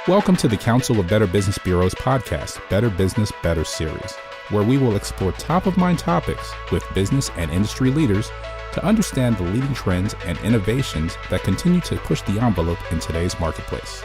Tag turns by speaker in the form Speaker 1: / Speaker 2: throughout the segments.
Speaker 1: Welcome to the Council of Better Business Bureau's podcast, Better Business, Better Series, where we will explore top-of-mind topics with business and industry leaders to understand the leading trends and innovations that continue to push the envelope in today's marketplace.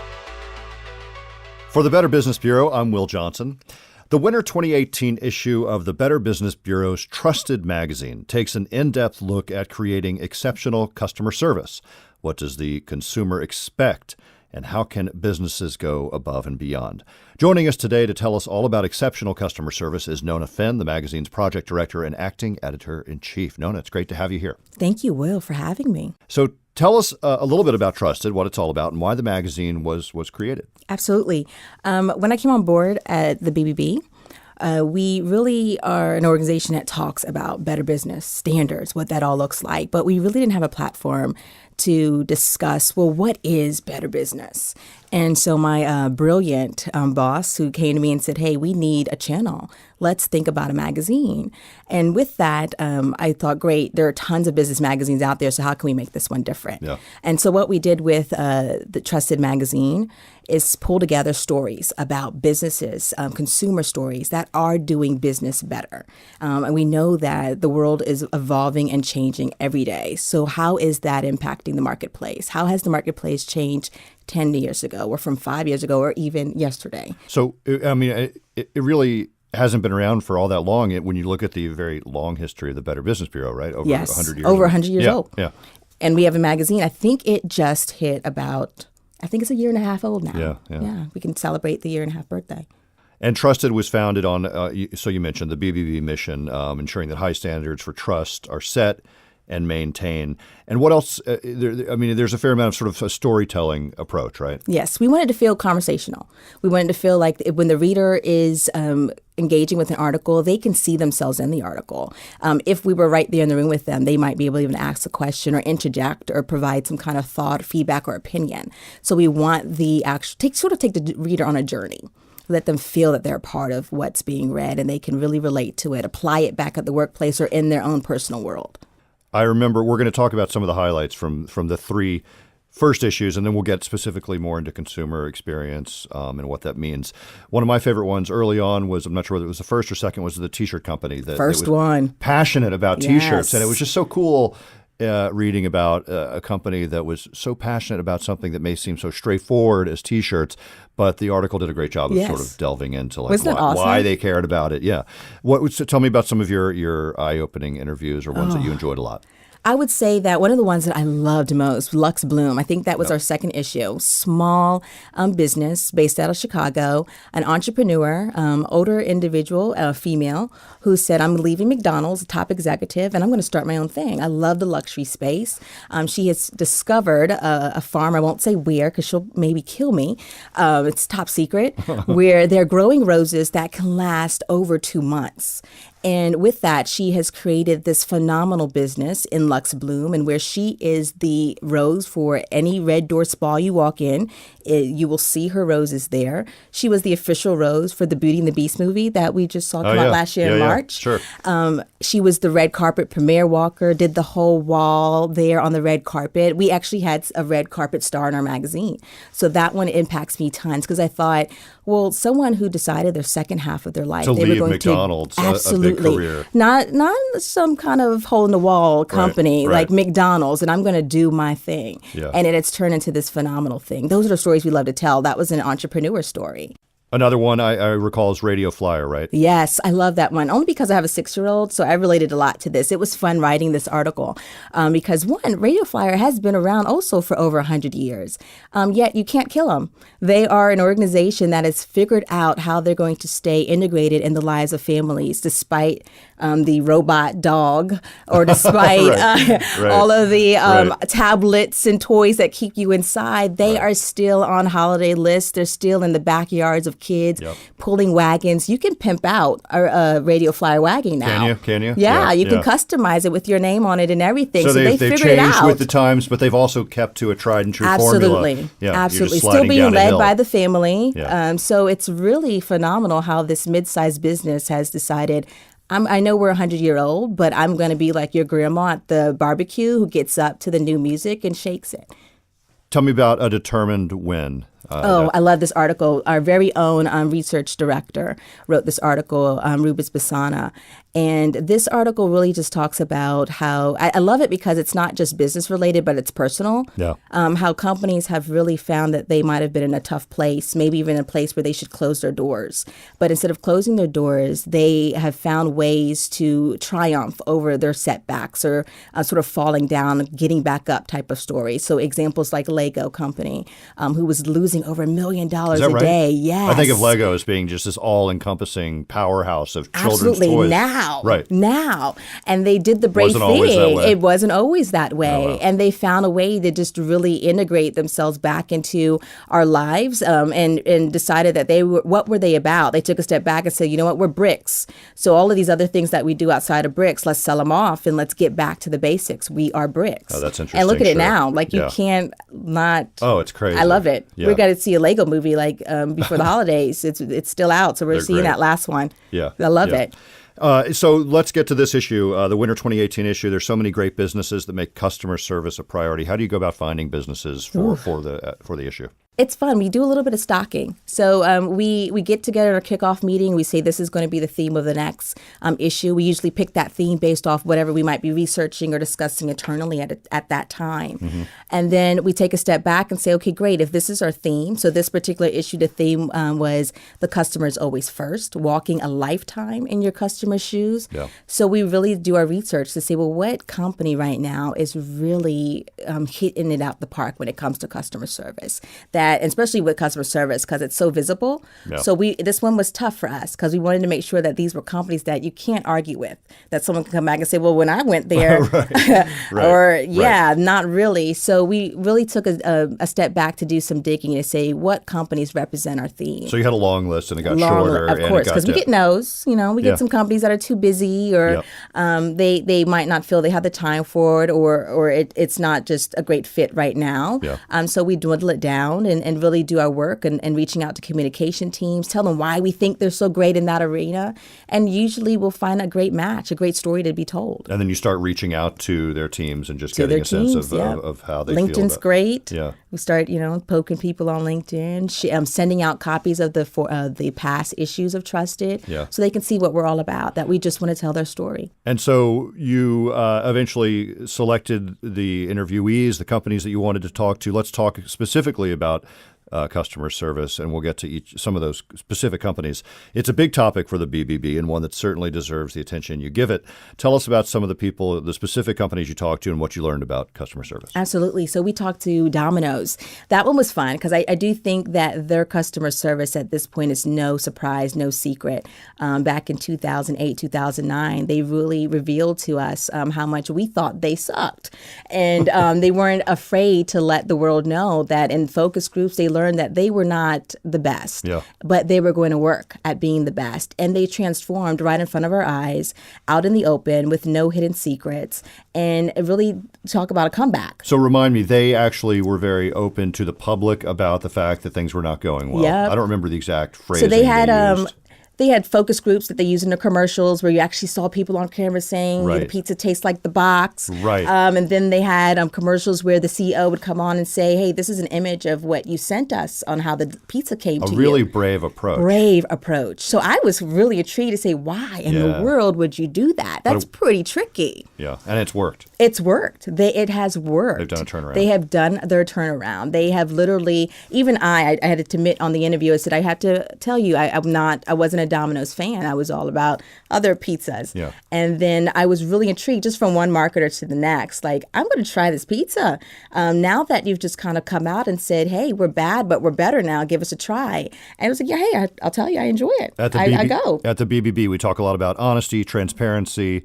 Speaker 2: For the Better Business Bureau, I'm Will Johnson. The winter 2018 issue of the Better Business Bureau's Trusted magazine takes an in-depth look at creating exceptional customer service. What does the consumer expect? And how can businesses go above and beyond? Joining us today to tell us all about exceptional customer service is Nona Phinn, the magazine's project director and acting editor-in-chief. Nona, it's great to have you here.
Speaker 3: Thank you, Will, for having me.
Speaker 2: So tell us a little bit about Trusted, what it's all about, and why the magazine was created.
Speaker 3: Absolutely. When I came on board at the BBB, we really are an organization that talks about better business standards, what that all looks like. But we really didn't have a platform to discuss, well, what is better business? And so my brilliant boss who came to me and said, hey, we need a channel. Let's think about a magazine. And with that, I thought, great, there are tons of business magazines out there, so how can we make this one different? Yeah. And so what we did with the Trusted magazine is pull together stories about businesses, consumer stories that are doing business better. And we know that the world is evolving and changing every day. So how is that impacting the marketplace? How has the marketplace changed 10 years ago or from 5 years ago or even yesterday?
Speaker 2: So, I mean, it really hasn't been around for all that long when you look at the very long history of the Better Business Bureau, right? Over 100 years.
Speaker 3: Over 100 years old.
Speaker 2: Yeah.
Speaker 3: And we have a magazine. I think it just hit about, I think it's a year and a half old now. Yeah. We can celebrate the year and a half birthday.
Speaker 2: And Trusted was founded on, so you mentioned the BBB mission, ensuring that high standards for trust are set and maintain. And what else? There's a fair amount of sort of a storytelling approach, right?
Speaker 3: Yes. We wanted to feel conversational. We wanted to feel like when the reader is engaging with an article, they can see themselves in the article. If we were right there in the room with them, they might be able to even ask a question or interject or provide some kind of thought, feedback, or opinion. So we want the take the reader on a journey. Let them feel that they're part of what's being read and they can really relate to it, apply it back at the workplace or in their own personal world.
Speaker 2: I remember we're going to talk about some of the highlights from the three first issues, and then we'll get specifically more into consumer experience and what that means. One of my favorite ones early on was, I'm not sure whether it was the first or second, was the T-shirt company. That
Speaker 3: was
Speaker 2: passionate about T-shirts.
Speaker 3: Yes.
Speaker 2: And it was just so cool reading about a company that was so passionate about something that may seem so straightforward as T-shirts, but the article did a great job of sort of delving into why they cared about it. Yeah. Tell me about some of your eye-opening interviews or ones that you enjoyed a lot.
Speaker 3: I would say that one of the ones that I loved most, Lux Bloom, I think that was our second issue. Small business based out of Chicago, an entrepreneur, older individual, a female, who said, I'm leaving McDonald's, a top executive, and I'm going to start my own thing. I love the luxury space. She has discovered a farm, I won't say where because she'll maybe kill me. It's top secret, where they're growing roses that can last over 2 months. And with that, she has created this phenomenal business in Lux Bloom, and where she is the rose for any Red Door spa you walk in. You will see her roses there. She was the official rose for the Beauty and the Beast movie that we just saw come out last year in March.
Speaker 2: Sure.
Speaker 3: She was the red carpet premiere walker, did the whole wall there on the red carpet. We actually had a red carpet star in our magazine. So that one impacts me tons because I thought, well, someone who decided their second half of their life,
Speaker 2: they
Speaker 3: were going
Speaker 2: McDonald's,
Speaker 3: to absolutely
Speaker 2: a big career.
Speaker 3: Not some kind of hole in the wall company like McDonald's, and I'm going to do my thing. Yeah. And it's turned into this phenomenal thing. Those are the stories we love to tell. That was an entrepreneur story.
Speaker 2: Another one I recall is Radio Flyer, right?
Speaker 3: Yes, I love that one, only because I have a 6-year-old, so I related a lot to this. It was fun writing this article because, one, Radio Flyer has been around also for over 100 years, yet you can't kill them. They are an organization that has figured out how they're going to stay integrated in the lives of families, despite the robot dog or despite all of the tablets and toys that keep you inside. They are still on holiday lists. They're still in the backyards of kids pulling wagons. You can pimp out a Radio Flyer wagon now.
Speaker 2: Can you?
Speaker 3: Yeah, you can customize it with your name on it and everything.
Speaker 2: So they've
Speaker 3: figured
Speaker 2: changed
Speaker 3: it out
Speaker 2: with the times, but they've also kept to a tried and true formula.
Speaker 3: Absolutely. Still being led by the family. So it's really phenomenal how this mid-sized business has decided, I know we're 100-year-old, but I'm going to be like your grandma at the barbecue who gets up to the new music and shakes it.
Speaker 2: Tell me about A Determined Win.
Speaker 3: I love this article. Our very own research director wrote this article, Rubis Basana. And this article really just talks about how, I love it because it's not just business related, but it's personal.
Speaker 2: Yeah.
Speaker 3: How companies have really found that they might have been in a tough place, maybe even a place where they should close their doors. But instead of closing their doors, they have found ways to triumph over their setbacks or sort of falling down, getting back up type of story. So examples like Lego Company, who was losing over $1 million a day. Yes.
Speaker 2: I think of Lego as being just this all-encompassing powerhouse of children's
Speaker 3: Absolutely.
Speaker 2: toys.
Speaker 3: Now. And they did the brave
Speaker 2: Wasn't always that
Speaker 3: thing.
Speaker 2: way.
Speaker 3: It wasn't always that way.
Speaker 2: Oh, wow.
Speaker 3: And they found a way to just really integrate themselves back into our lives and decided that what were they about? They took a step back and said, you know what, we're bricks. So all of these other things that we do outside of bricks, let's sell them off and let's get back to the basics. We are bricks.
Speaker 2: Oh, that's interesting.
Speaker 3: And look at it
Speaker 2: Sure.
Speaker 3: now. Like you
Speaker 2: Yeah.
Speaker 3: can't not.
Speaker 2: Oh, it's crazy.
Speaker 3: I love it.
Speaker 2: Yeah.
Speaker 3: We got to see a Lego movie like before the holidays. It's still out. So we're
Speaker 2: They're
Speaker 3: seeing
Speaker 2: great.
Speaker 3: that last one.
Speaker 2: Yeah.
Speaker 3: I love
Speaker 2: Yeah.
Speaker 3: it.
Speaker 2: So let's get to this issue, the Winter 2018 issue. There's so many great businesses that make customer service a priority. How do you go about finding businesses for the issue?
Speaker 3: It's fun. We do a little bit of stalking. So we get together at our kickoff meeting. We say this is going to be the theme of the next issue. We usually pick that theme based off whatever we might be researching or discussing internally at that time. Mm-hmm. And then we take a step back and say, okay, great. If this is our theme, so this particular issue, the theme was the customer is always first, walking a lifetime in your customer's shoes.
Speaker 2: Yeah.
Speaker 3: So we really do our research to say, well, what company right now is really hitting it out the park when it comes to customer service? And especially with customer service because it's so visible.
Speaker 2: Yeah.
Speaker 3: So this one was tough for us because we wanted to make sure that these were companies that you can't argue with, that someone can come back and say, well, when I went there, not really. So we really took a step back to do some digging and say what companies represent our theme.
Speaker 2: So you had a long list and it got shorter.
Speaker 3: Of course, because we get no's. We get some companies that are too busy or they might not feel they have the time for it or it's not just a great fit right now.
Speaker 2: Yeah.
Speaker 3: So we dwindle it down and really do our work and reaching out to communication teams, tell them why we think they're so great in that arena. And usually we'll find a great match, a great story to be told.
Speaker 2: And then you start reaching out to their teams and just getting a sense of how they feel.
Speaker 3: LinkedIn's great.
Speaker 2: Yeah.
Speaker 3: We start, poking people on LinkedIn, sending out copies of the past issues of Trusted so they can see what we're all about, that we just want to tell their story.
Speaker 2: And so you eventually selected the interviewees, the companies that you wanted to talk to. Let's talk specifically about customer service, and we'll get to some of those specific companies. It's a big topic for the BBB and one that certainly deserves the attention you give it. Tell us about some of the people, the specific companies you talked to and what you learned about customer service.
Speaker 3: Absolutely. So we talked to Domino's. That one was fun because I do think that their customer service at this point is no surprise, no secret. Back in 2008, 2009, they really revealed to us how much we thought they sucked. And they weren't afraid to let the world know that in focus groups, they learned that they were not the best, but they were going to work at being the best. And they transformed right in front of our eyes, out in the open with no hidden secrets, and really talk about a comeback.
Speaker 2: So remind me, they actually were very open to the public about the fact that things were not going well.
Speaker 3: Yep.
Speaker 2: I don't remember the exact phrasing
Speaker 3: So they had
Speaker 2: used.
Speaker 3: They had focus groups that they used in the commercials where you actually saw people on camera saying the pizza tastes like the box.
Speaker 2: Right.
Speaker 3: And then they had commercials where the CEO would come on and say, hey, this is an image of what you sent us on how the pizza came to you.
Speaker 2: A really brave approach.
Speaker 3: Brave approach. So I was really intrigued to say, why in the world would you do that? That's pretty tricky.
Speaker 2: Yeah, and it's worked.
Speaker 3: It's worked. It has worked.
Speaker 2: They've done a turnaround.
Speaker 3: They have done their turnaround. They have literally, even I had to admit on the interview, I said, I have to tell you, I wasn't a Domino's fan. I was all about other pizzas.
Speaker 2: Yeah.
Speaker 3: And then I was really intrigued just from one marketer to the next. Like, I'm going to try this pizza. Now that you've just kind of come out and said, hey, we're bad, but we're better now. Give us a try. And I was like, yeah, hey, I'll tell you, I enjoy it. I go.
Speaker 2: At the BBB, we talk a lot about honesty, transparency,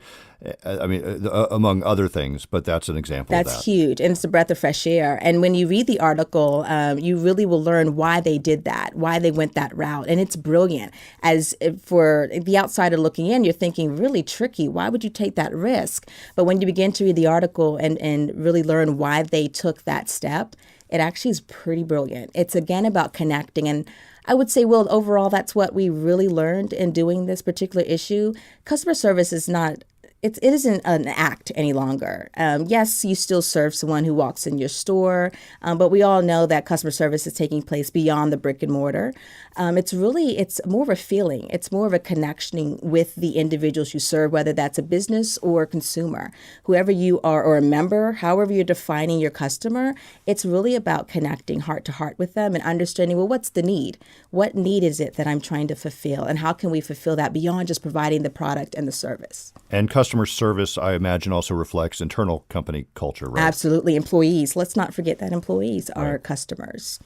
Speaker 2: among other things, but that's an example of that.
Speaker 3: That's huge, and it's a breath of fresh air. And when you read the article, you really will learn why they did that, why they went that route, and it's brilliant. As for the outsider looking in, you're thinking, really tricky. Why would you take that risk? But when you begin to read the article and really learn why they took that step, it actually is pretty brilliant. It's, again, about connecting. And I would say, well, overall, that's what we really learned in doing this particular issue. Customer service is not it isn't an act any longer. Yes, you still serve someone who walks in your store, but we all know that customer service is taking place beyond the brick and mortar. It's more of a feeling. It's more of a connection with the individuals you serve, whether that's a business or a consumer. Whoever you are, or a member, however you're defining your customer, it's really about connecting heart to heart with them and understanding, well, what's the need? What need is it that I'm trying to fulfill? And how can we fulfill that beyond just providing the product and the service?
Speaker 2: And customer service, I imagine, also reflects internal company culture, right?
Speaker 3: Absolutely. Employees. Let's not forget that employees are customers.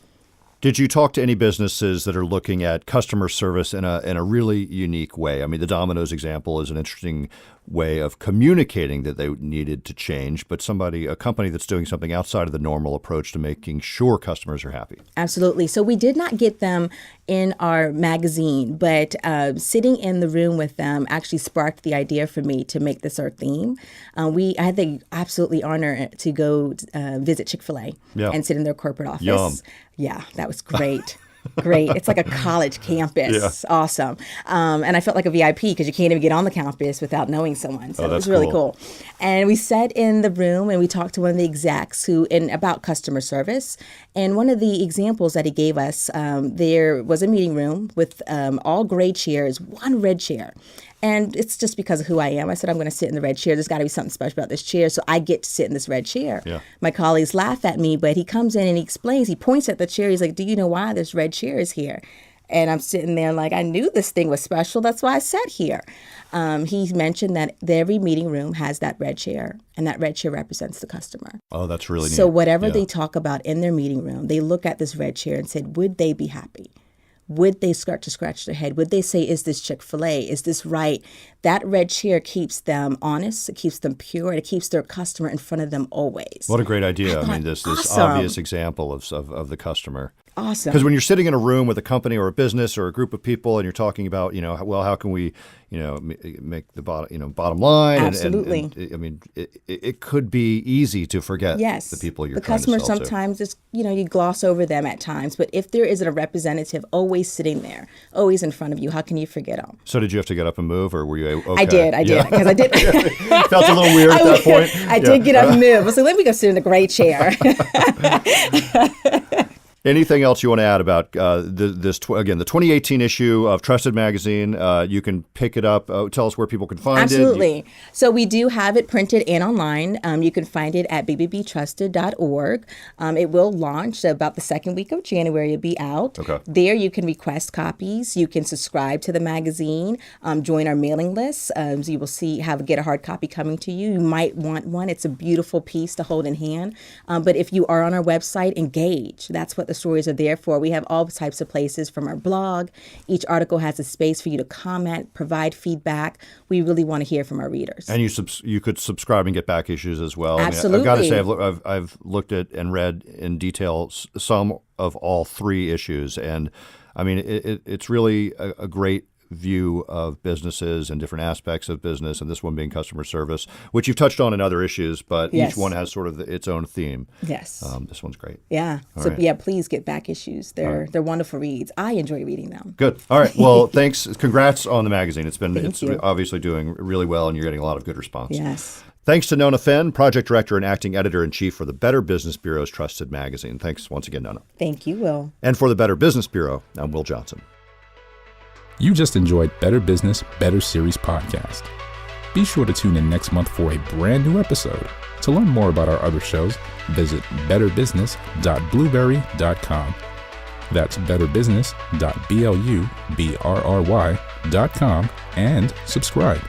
Speaker 2: Did you talk to any businesses that are looking at customer service in a really unique way? I mean, the Domino's example is an interesting way of communicating that they needed to change, but a company that's doing something outside of the normal approach to making sure customers are happy.
Speaker 3: Absolutely. So we did not get them in our magazine, but sitting in the room with them actually sparked the idea for me to make this our theme. I had the absolutely honor to go visit Chick-fil-A and sit in their corporate office.
Speaker 2: Yum.
Speaker 3: Yeah, that was great. Great. It's like a college campus. Yeah. Awesome. And I felt like a VIP because you can't even get on the campus without knowing someone. So it was really cool. And we sat in the room and we talked to one of the execs about customer service. And one of the examples that he gave us, there was a meeting room with all gray chairs, one red chair. And it's just because of who I am. I said, I'm going to sit in the red chair. There's got to be something special about this chair. So I get to sit in this red chair. Yeah. My colleagues laugh at me, but he comes in and he explains. He points at the chair. He's like, do you know why this red chair is here? And I'm sitting there like, I knew this thing was special. That's why I sat here. He mentioned that every meeting room has that red chair, and that red chair represents the customer.
Speaker 2: Oh, that's really neat.
Speaker 3: So whatever they talk about in their meeting room, they look at this red chair and said, would they be happy? Would they start to scratch their head? Would they say, is this Chick-fil-A? Is this right? That red chair keeps them honest. It keeps them pure. It keeps their customer in front of them always.
Speaker 2: What a great idea. I mean, this obvious example of the customer.
Speaker 3: Awesome.
Speaker 2: Because when you're sitting in a room with a company or a business or a group of people and you're talking about, how can we, make the bottom line?
Speaker 3: Absolutely.
Speaker 2: And I mean, it could be easy to forget the people you're trying to sell to.
Speaker 3: The customer sometimes is, you gloss over them at times. But if there isn't a representative always sitting there, always in front of you, how can you forget them?
Speaker 2: So did you have to get up and move, or were you okay?
Speaker 3: I did. Because I did.
Speaker 2: Felt a little weird at that point.
Speaker 3: I did get up and move. I was like, let me go sit in the gray chair.
Speaker 2: Anything else you want to add about the 2018 issue of Trusted Magazine? You can pick it up. Tell us where people can find it.
Speaker 3: Absolutely. So we do have it printed and online. You can find it at bbbtrusted.org. It will launch about the second week of January. It'll be out.
Speaker 2: Okay.
Speaker 3: There you can request copies. You can subscribe to the magazine, join our mailing list. So you will get a hard copy coming to you. You might want one. It's a beautiful piece to hold in hand. But if you are on our website, engage. That's what the stories are there for. We have all types of places from our blog. Each article has a space for you to comment, provide feedback. We really want to hear from our readers.
Speaker 2: And you could subscribe and get back issues as well.
Speaker 3: Absolutely.
Speaker 2: I mean, I've got to say, I've looked at and read in detail some of all three issues, and I mean, it's really a great view of businesses and different aspects of business, and this one being customer service, which you've touched on in other issues, but each one has sort of its own theme.
Speaker 3: Yes.
Speaker 2: This one's great.
Speaker 3: Yeah.
Speaker 2: All
Speaker 3: so
Speaker 2: right.
Speaker 3: yeah, please get back issues. They're wonderful reads. I enjoy reading them.
Speaker 2: Good. All right. Well, thanks. Congrats on the magazine. It's
Speaker 3: Thank you.
Speaker 2: obviously doing really well, and you're getting a lot of good response.
Speaker 3: Yes.
Speaker 2: Thanks to Nona Phinn, Project Director and Acting Editor-in-Chief for the Better Business Bureau's Trusted Magazine. Thanks once again, Nona.
Speaker 3: Thank you, Will.
Speaker 2: And for the Better Business Bureau, I'm Will Johnson.
Speaker 1: You just enjoyed Better Business, Better Series podcast. Be sure to tune in next month for a brand new episode. To learn more about our other shows, visit betterbusiness.blueberry.com. That's betterbusiness.blueberry.com and subscribe.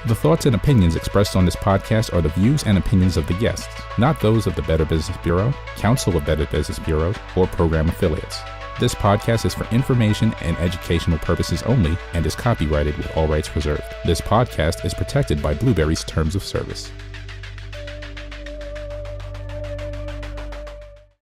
Speaker 1: The thoughts and opinions expressed on this podcast are the views and opinions of the guests, not those of the Better Business Bureau, Council of Better Business Bureaus, or program affiliates. This podcast is for information and educational purposes only and is copyrighted with all rights reserved. This podcast is protected by Blueberry's Terms of Service.